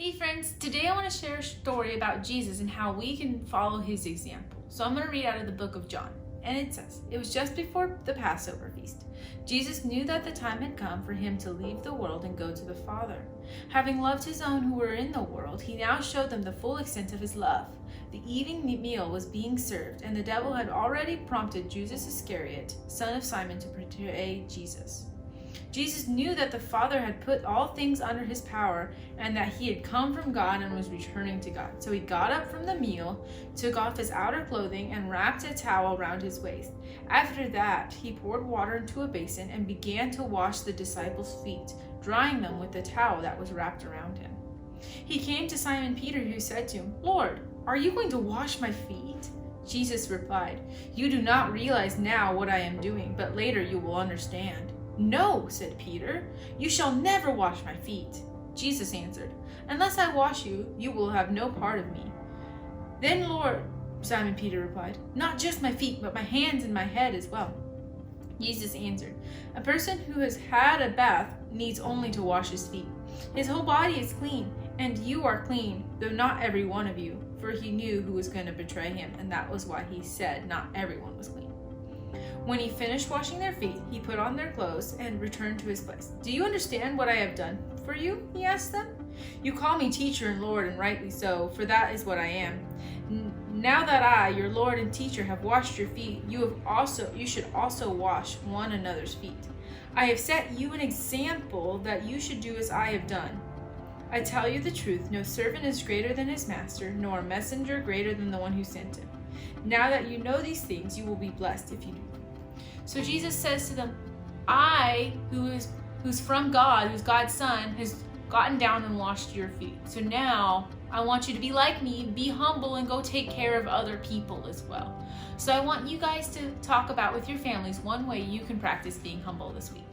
Hey friends, today I want to share a story about Jesus and how we can follow his example. So I'm going to read out of the book of John. And it says, it was just before the Passover feast. Jesus knew that the time had come for him to leave the world and go to the Father. Having loved his own who were in the world, he now showed them the full extent of his love. The evening meal was being served, and the devil had already prompted Judas Iscariot, son of Simon, to betray Jesus. Jesus knew that the Father had put all things under his power and that he had come from God and was returning to God. So he got up from the meal, took off his outer clothing, and wrapped a towel around his waist. After that, he poured water into a basin and began to wash the disciples' feet, drying them with the towel that was wrapped around him. He came to Simon Peter, who said to him, "Lord, are you going to wash my feet?" Jesus replied, "You do not realize now what I am doing, but later you will understand." "No," said Peter, "you shall never wash my feet." Jesus answered, "Unless I wash you, you will have no part of me." "Then, Lord," Simon Peter replied, "not just my feet, but my hands and my head as well." Jesus answered, "A person who has had a bath needs only to wash his feet. His whole body is clean, and you are clean, though not every one of you." For he knew who was going to betray him, and that was why he said not everyone was clean. When he finished washing their feet, he put on their clothes and returned to his place. "Do you understand what I have done for you?" he asked them. "You call me teacher and Lord, and rightly so, for that is what I am. Now that I, your Lord and teacher, have washed your feet, you should also wash one another's feet. I have set you an example that you should do as I have done. I tell you the truth, no servant is greater than his master, nor a messenger greater than the one who sent him. Now that you know these things, you will be blessed if you do." So Jesus says to them, I, who's from God, who's God's son, has gotten down and washed your feet. So now I want you to be like me, be humble, and go take care of other people as well. So I want you guys to talk about with your families one way you can practice being humble this week.